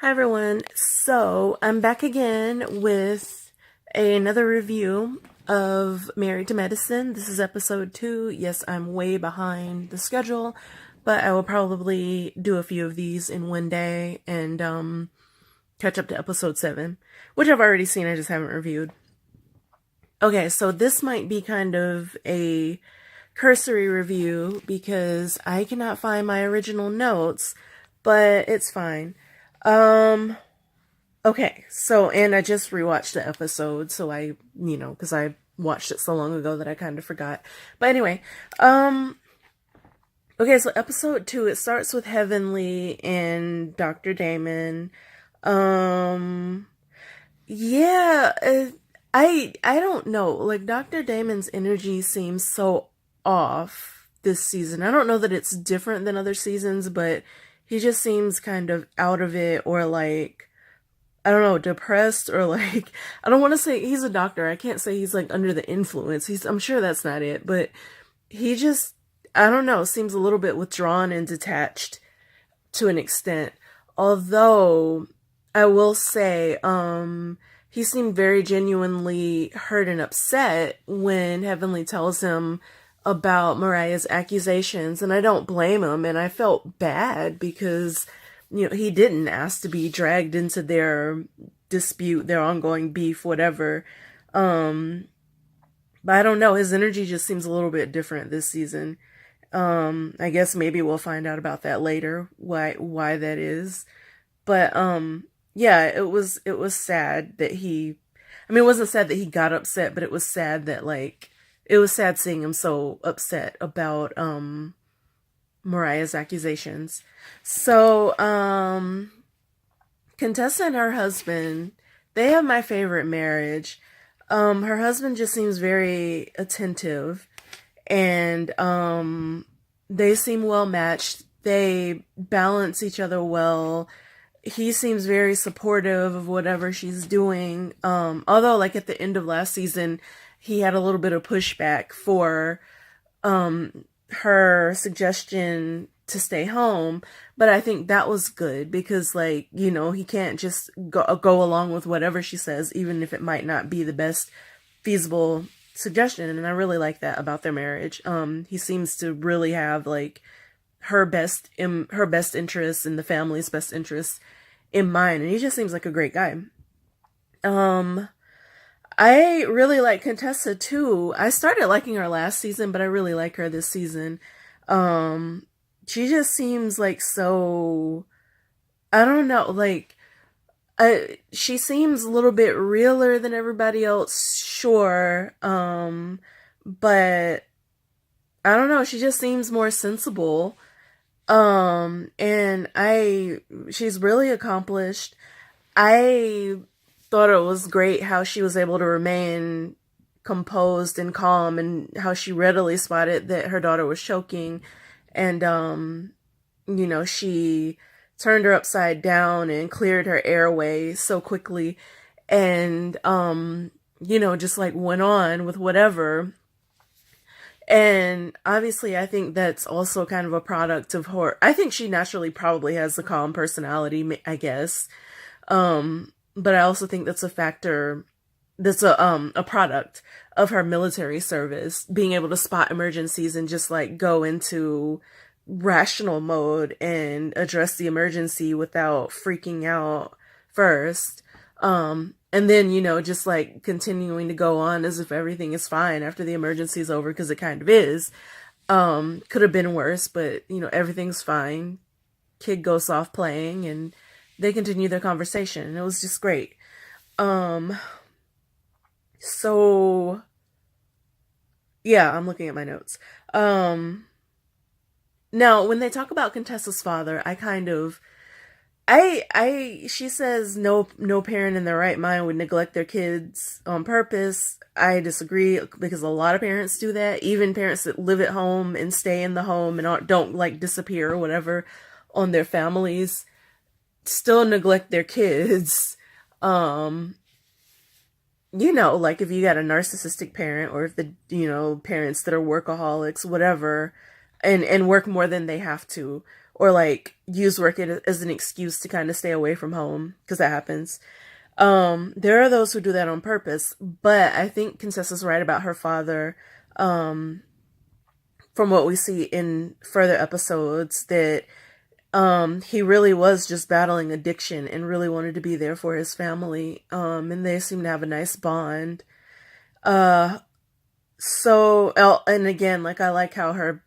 Hi everyone. So I'm back again with another review of Married to Medicine. This is episode 2. Yes, I'm way behind the schedule, but I will probably do a few of these in one day and catch up to episode 7, which I've already seen, I just haven't reviewed. Okay, so this might be kind of a cursory review because I cannot find my original notes, but it's fine. Um Okay, so, and I just rewatched the episode, so because I watched it so long ago that I kind of forgot. But anyway, okay, so episode 2, it starts with Heavenly and Dr. Damon. Um, yeah, I don't know, like, Dr. Damon's energy seems so off this season. I don't know that it's different than other seasons, but he just seems kind of out of it, or like, I don't know, depressed, or like, I don't want to say he's a doctor. I can't say he's like under the influence. I'm sure that's not it, but he just, I don't know, seems a little bit withdrawn and detached to an extent. Although I will say, he seemed very genuinely hurt and upset when Heavenly tells him about Mariah's accusations, and I don't blame him, and I felt bad because he didn't ask to be dragged into their dispute, their ongoing beef, whatever. But I don't know, his energy just seems a little bit different this season. I guess maybe we'll find out about that later, why that is. But yeah, it was sad that it wasn't sad that he got upset, but it was sad that it was sad seeing him so upset about Mariah's accusations. So, Contessa and her husband, they have my favorite marriage. Her husband just seems very attentive, and they seem well matched. They balance each other well. He seems very supportive of whatever she's doing. Although, like, at the end of last season, he had a little bit of pushback for her suggestion to stay home, but I think that was good because, like, he can't just go along with whatever she says, even if it might not be the best feasible suggestion. And I really like that about their marriage. He seems to really have like her best interests and the family's best interests in mind, and he just seems like a great guy. I really like Contessa too. I started liking her last season, but I really like her this season. She just seems like so, I don't know, like, she seems a little bit realer than everybody else, sure. But I don't know, she just seems more sensible. And she's really accomplished. I thought it was great how she was able to remain composed and calm, and how she readily spotted that her daughter was choking, and she turned her upside down and cleared her airway so quickly, and just like went on with whatever. And obviously, I think that's also kind of a product of her. I think she naturally probably has a calm personality, I guess. But I also think that's a factor, that's a product of her military service, being able to spot emergencies and just like go into rational mode and address the emergency without freaking out first. And then, just like continuing to go on as if everything is fine after the emergency is over, because it kind of is. Could have been worse, but everything's fine. Kid goes off playing, and they continue their conversation, and it was just great. So yeah, I'm looking at my notes. Now when they talk about Contessa's father, she says no parent in their right mind would neglect their kids on purpose. I disagree, because a lot of parents do that. Even parents that live at home and stay in the home and don't like disappear or whatever on their families still neglect their kids. Like if you got a narcissistic parent, or if the, parents that are workaholics, whatever, and work more than they have to, or like use work as an excuse to kind of stay away from home, because that happens. There are those who do that on purpose, but I think Contessa's right about her father. Um, from what we see in further episodes, that he really was just battling addiction and really wanted to be there for his family. And they seem to have a nice bond. Uh, and again, like, I like how her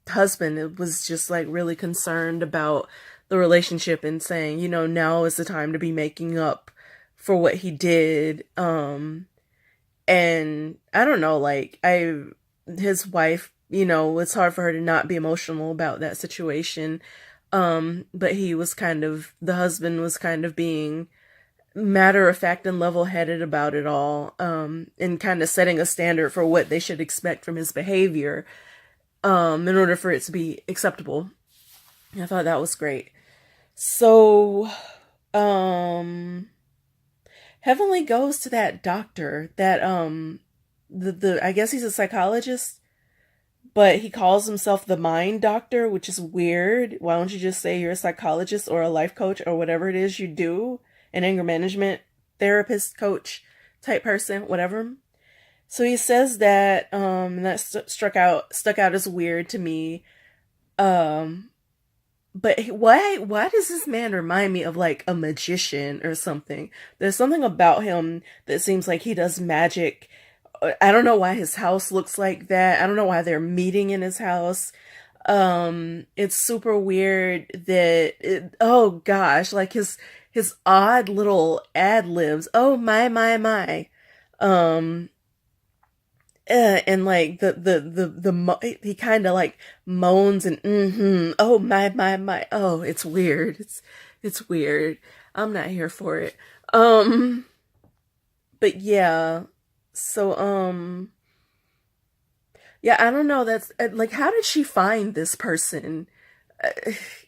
husband was just like really concerned about the relationship and saying, now is the time to be making up for what he did. And I don't know, like, his wife, it's hard for her to not be emotional about that situation. But the husband was kind of being matter of fact and level headed about it all, and kind of setting a standard for what they should expect from his behavior, in order for it to be acceptable. I thought that was great. So, Heavenly goes to that doctor that, I guess he's a psychologist, but he calls himself the mind doctor, which is weird. Why don't you just say you're a psychologist or a life coach or whatever it is you do? An anger management therapist, coach type person, whatever. So he says that, and that stuck out as weird to me. But why does this man remind me of like a magician or something? There's something about him that seems like he does magic. I don't know why his house looks like that. I don't know why they're meeting in his house. It's super weird that oh gosh, like his odd little ad libs. Oh my. Um, and like he kind of like moans and oh my. Oh, it's weird. It's weird. I'm not here for it. But yeah. So yeah, I don't know. That's like, how did she find this person?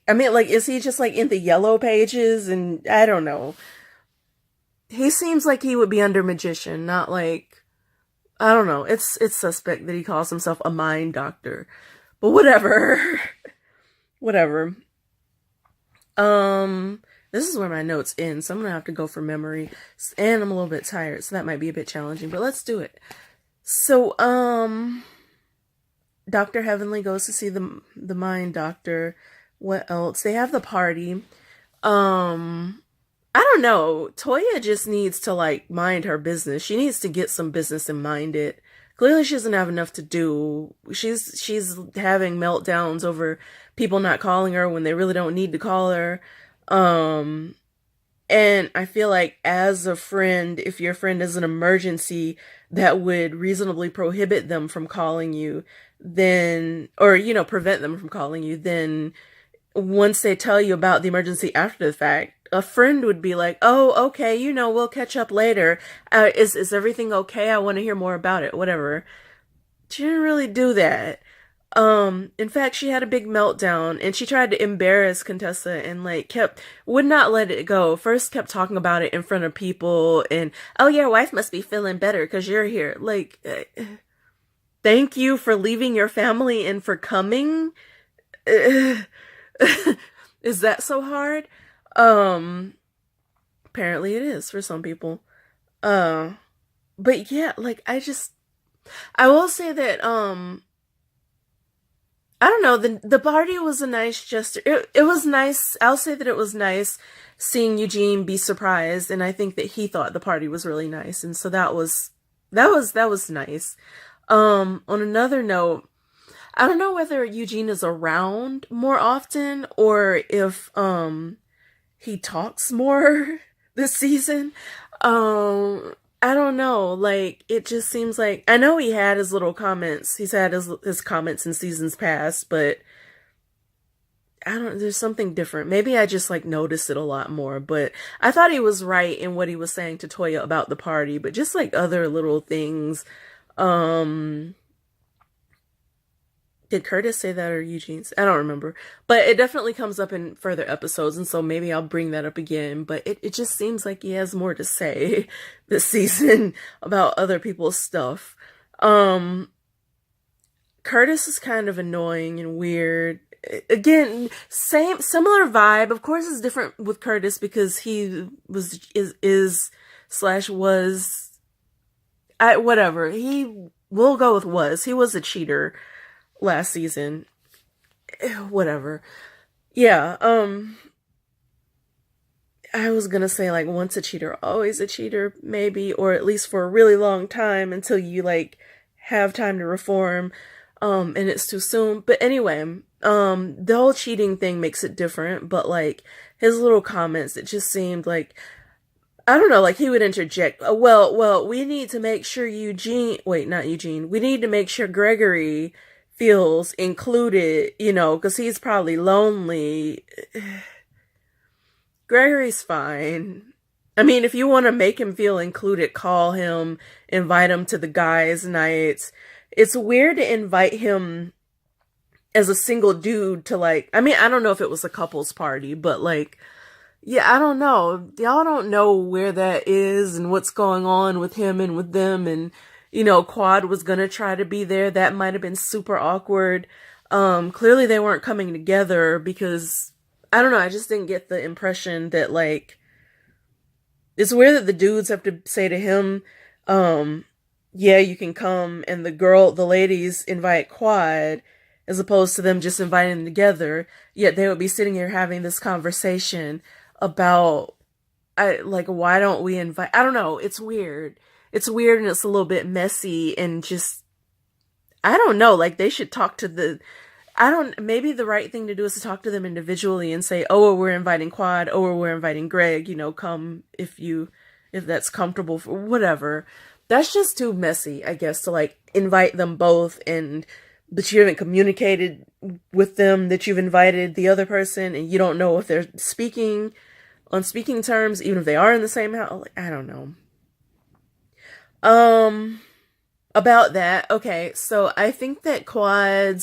I mean, like, is he just like in the yellow pages? And I don't know. He seems like he would be under magician, not like, I don't know. It's suspect that he calls himself a mind doctor, but whatever. Whatever. This is where my notes end, so I'm gonna have to go from memory, and I'm a little bit tired, so that might be a bit challenging, but let's do it. So, Dr. Heavenly goes to see the mind doctor. What else? They have the party. I don't know. Toya just needs to like mind her business. She needs to get some business and mind it. Clearly she doesn't have enough to do. She's having meltdowns over people not calling her when they really don't need to call her. And I feel like, as a friend, if your friend is an emergency that would reasonably prohibit them from calling you, then, or, prevent them from calling you, then once they tell you about the emergency after the fact, a friend would be like, oh, okay, we'll catch up later. Is everything okay? I want to hear more about it, whatever. She didn't really do that. In fact, she had a big meltdown and she tried to embarrass Contessa and like would not let it go. First kept talking about it in front of people and, oh, your wife must be feeling better because you're here. Like, thank you for leaving your family and for coming. Is that so hard? Apparently it is for some people. But yeah, like, I will say that, I don't know, the party was a nice gesture. It was nice. I'll say that it was nice seeing Eugene be surprised, and I think that he thought the party was really nice, and so that was nice. On another note, I don't know whether Eugene is around more often or if he talks more this season. I don't know, like, it just seems like, I know he had his little comments, he's had his comments in seasons past, but there's something different. Maybe I just, like, noticed it a lot more, but I thought he was right in what he was saying to Toya about the party, but just, like, other little things, did Curtis say that or Eugene's? I don't remember. But it definitely comes up in further episodes, and so maybe I'll bring that up again. But it just seems like he has more to say this season about other people's stuff. Curtis is kind of annoying and weird. again, similar vibe. Of course, it's different with Curtis because he is slash was, whatever. We'll go with was. He was a cheater last season. Whatever. Yeah, I was gonna say, like, once a cheater, always a cheater, maybe, or at least for a really long time until you, like, have time to reform, and it's too soon. But anyway, the whole cheating thing makes it different, but, like, his little comments, it just seemed like, I don't know, like, he would interject, well, we need to make sure not Eugene, we need to make sure Gregory feels included, because he's probably lonely. Gregory's fine. I mean, if you want to make him feel included, call him, invite him to the guys' nights. It's weird to invite him as a single dude to, like, I mean, I don't know if it was a couple's party, but, like, yeah, I don't know. Y'all don't know where that is and what's going on with him and with them. And, Quad was gonna try to be there. That might have been super awkward. Clearly they weren't coming together because, I don't know, I just didn't get the impression that, like, it's weird that the dudes have to say to him, yeah, you can come, and the ladies invite Quad, as opposed to them just inviting them together, yet they would be sitting here having this conversation about, why don't we invite, I don't know, it's weird. It's weird and it's a little bit messy and just, I don't know, like, they should talk to maybe the right thing to do is to talk to them individually and say, oh, we're inviting Quad, or we're inviting Greg, come if that's comfortable for whatever. That's just too messy, I guess, to, like, invite them both but you haven't communicated with them that you've invited the other person and you don't know if they're speaking on speaking terms, even if they are in the same house. Like, I don't know. About that, okay, so I think that Quad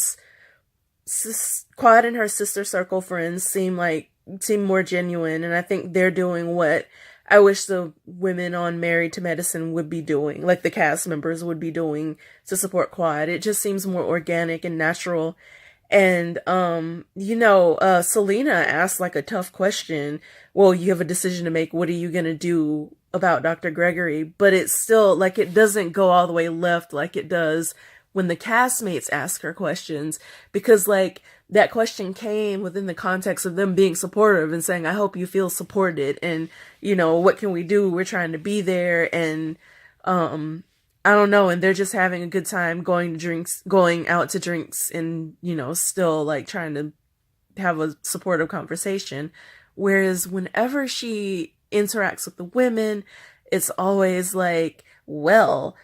and her sister circle friends seem more genuine, and I think they're doing what I wish the women on Married to Medicine would be doing, like the cast members would be doing to support Quad. It just seems more organic and natural. And, Selena asked, like, a tough question. Well, you have a decision to make. What are you gonna do about Dr. Gregory? But it's still, like, it doesn't go all the way left like it does when the castmates ask her questions, because, like, that question came within the context of them being supportive and saying, I hope you feel supported, and, what can we do? We're trying to be there, and, I don't know, and they're just having a good time going out to drinks and, still, like, trying to have a supportive conversation. Whereas whenever she interacts with the women, it's always like, well,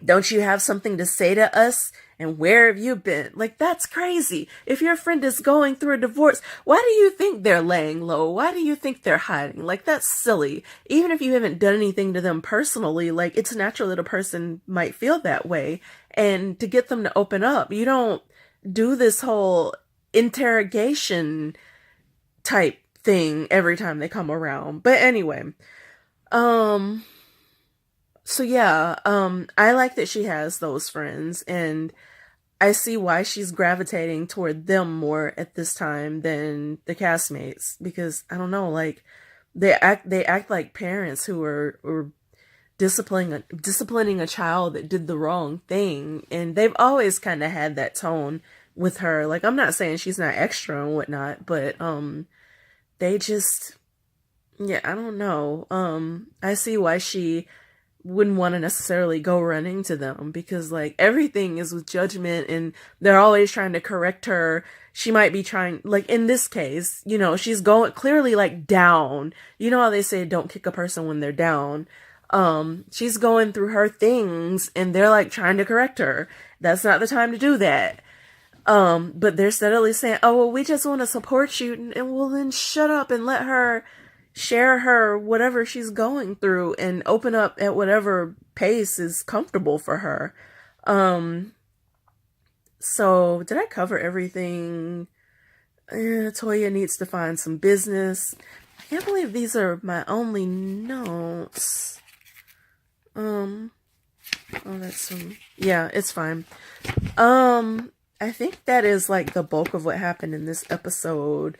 don't you have something to say to us? And where have you been? Like, that's crazy. If your friend is going through a divorce, why do you think they're laying low? Why do you think they're hiding? Like, that's silly. Even if you haven't done anything to them personally, like, it's natural that a person might feel that way. And to get them to open up, you don't do this whole interrogation type thing every time they come around. But anyway, so yeah, I like that she has those friends, and I see why she's gravitating toward them more at this time than the castmates, because I don't know, like, they act like parents who are disciplining a child that did the wrong thing, and they've always kind of had that tone with her. Like, I'm not saying she's not extra and whatnot, but they just, yeah, I don't know. I see why she wouldn't want to necessarily go running to them, because, like, everything is with judgment and they're always trying to correct her. She might be trying, like, in this case, she's going clearly, like, down. You know how they say don't kick a person when they're down. She's going through her things and they're, like, trying to correct her. That's not the time to do that. But they're steadily saying, oh, well, we just want to support you, and well, then shut up and let her share her whatever she's going through and open up at whatever pace is comfortable for her. So did I cover everything? Toya needs to find some business. I can't believe these are my only notes. Oh, that's some, yeah, it's fine. I I think that is like the bulk of what happened in this episode.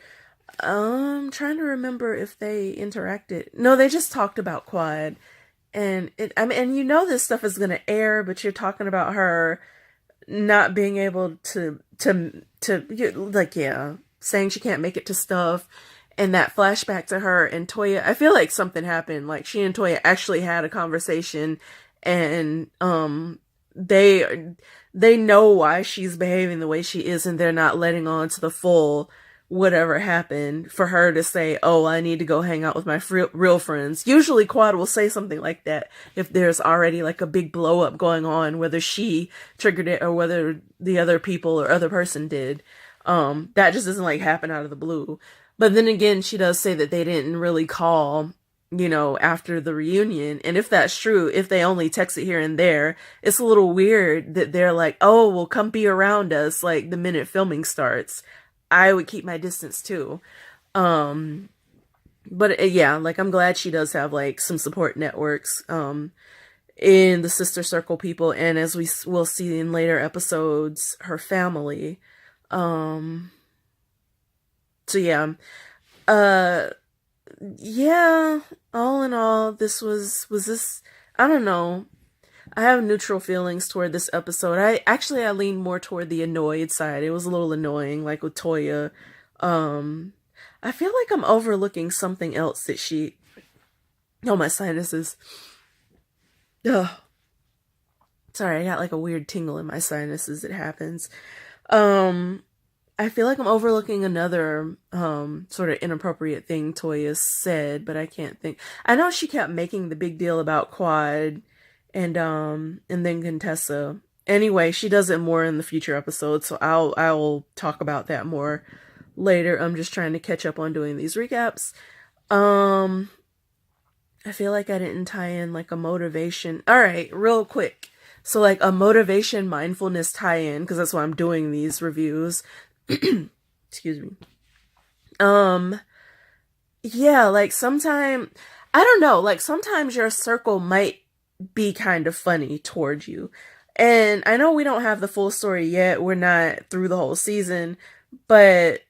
Trying to remember if they interacted. No, they just talked about Quad. And I mean, and you know this stuff is gonna air, but you're talking about her not being able like, yeah, saying she can't make it to stuff, and that flashback to her and Toya. I feel like something happened. Like she and Toya actually had a conversation, and they know why she's behaving the way she is, and they're not letting on to the full whatever happened for her to say, oh, I need to go hang out with my real friends. Usually Quad will say something like that if there's already like a big blow up going on, whether she triggered it or whether the other people or other person did. That just doesn't like happen out of the blue. But then again, she does say that they didn't really call, you know, after the reunion. And if that's true, if they only text it here and there, it's a little weird that they're like, oh, well, come be around us like the minute filming starts. I would keep my distance too. But yeah, like I'm glad she does have like some support networks in the sister circle people, and as we will see in later episodes, her family. So yeah. Yeah, all in all, this was this, I don't know. I have neutral feelings toward this episode. I leaned more toward the annoyed side. It was a little annoying, like with Toya. I feel like I'm overlooking something else that she. Oh, my sinuses. Ugh. Sorry, I got like a weird tingle in my sinuses. It happens. I feel like I'm overlooking another sort of inappropriate thing Toya said, but I can't think. I know she kept making the big deal about Quad and then Contessa. Anyway, she does it more in the future episodes, so I'll talk about that more later. I'm just trying to catch up on doing these recaps. I feel like I didn't tie in like a motivation. All right, real quick. So like a motivation mindfulness tie-in, because that's why I'm doing these reviews. Excuse me. Yeah, like sometimes, I don't know, like sometimes your circle might be kind of funny towards you. And I know we don't have the full story yet. We're not through the whole season, but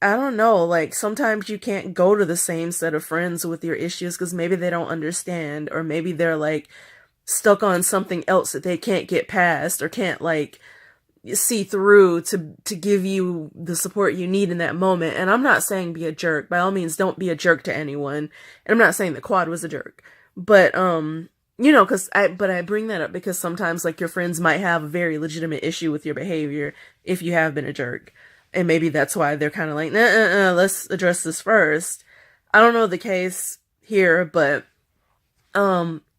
I don't know, like sometimes you can't go to the same set of friends with your issues because maybe they don't understand, or maybe they're like stuck on something else that they can't get past or can't like see through to give you the support you need in that moment. And I'm not saying be a jerk. By all means, don't be a jerk to anyone. And I'm not saying that Quad was a jerk. But you know, but I bring that up because sometimes like your friends might have a very legitimate issue with your behavior if you have been a jerk. And maybe that's why they're kind of like, let's address this first. I don't know the case here, but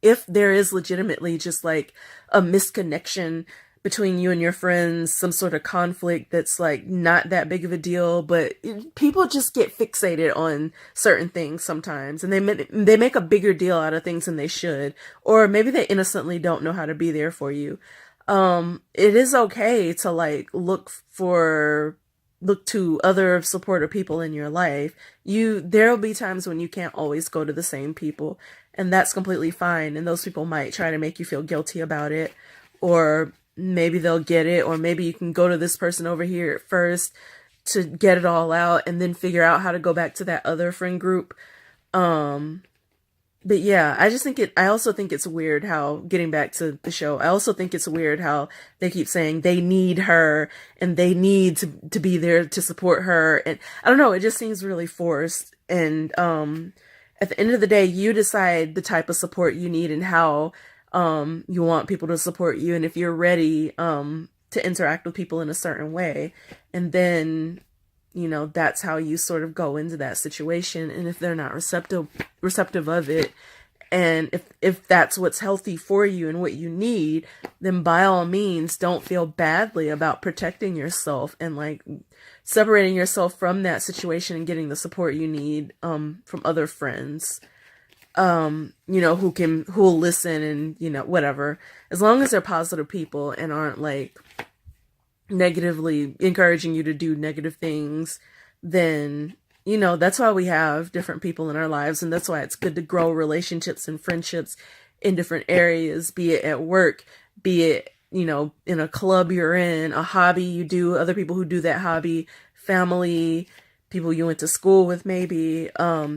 if there is legitimately just like a misconnection between you and your friends, some sort of conflict that's like not that big of a deal, but people just get fixated on certain things sometimes, and they make a bigger deal out of things than they should, or maybe they innocently don't know how to be there for you. It is okay to like look to other supportive people in your life. There'll be times when you can't always go to the same people, and that's completely fine. And those people might try to make you feel guilty about it, or maybe they'll get it, or maybe you can go to this person over here first to get it all out and then figure out how to go back to that other friend group. But yeah, I also think it's weird how, getting back to the show, I also think it's weird how they keep saying they need her and they need to be there to support her. And I don't know, it just seems really forced. And at the end of the day, you decide the type of support you need and how you want people to support you, and if you're ready to interact with people in a certain way, and then you know that's how you sort of go into that situation. And if they're not receptive of it, and if that's what's healthy for you and what you need, then by all means don't feel badly about protecting yourself and like separating yourself from that situation and getting the support you need from other friends. You know, who'll listen and, you know, whatever. As long as they're positive people and aren't like negatively encouraging you to do negative things, then, you know, that's why we have different people in our lives. And that's why it's good to grow relationships and friendships in different areas, be it at work, be it, you know, in a club you're in, a hobby you do, other people who do that hobby, family, people you went to school with maybe,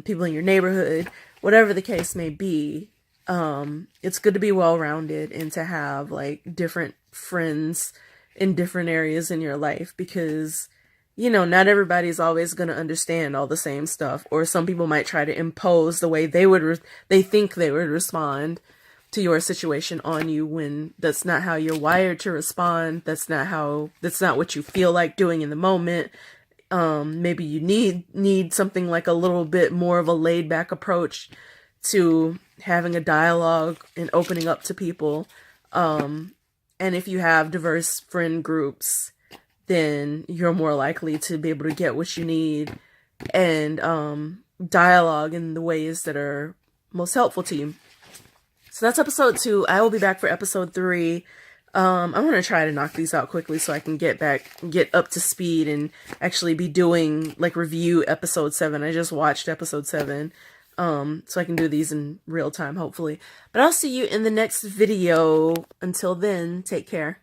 people in your neighborhood, whatever the case may be. It's good to be well-rounded and to have like different friends in different areas in your life, because you know, not everybody's always going to understand all the same stuff, or some people might try to impose the way they think they would respond to your situation on you, when that's not how you're wired to respond. That's not what you feel like doing in the moment. Maybe you need something like a little bit more of a laid back approach to having a dialogue and opening up to people. And if you have diverse friend groups, then you're more likely to be able to get what you need and dialogue in the ways that are most helpful to you. So that's episode 2. I will be back for episode 3. I'm going to try to knock these out quickly so I can get up to speed and actually be doing like review episode 7. I just watched episode 7. So I can do these in real time, hopefully. But I'll see you in the next video. Until then, take care.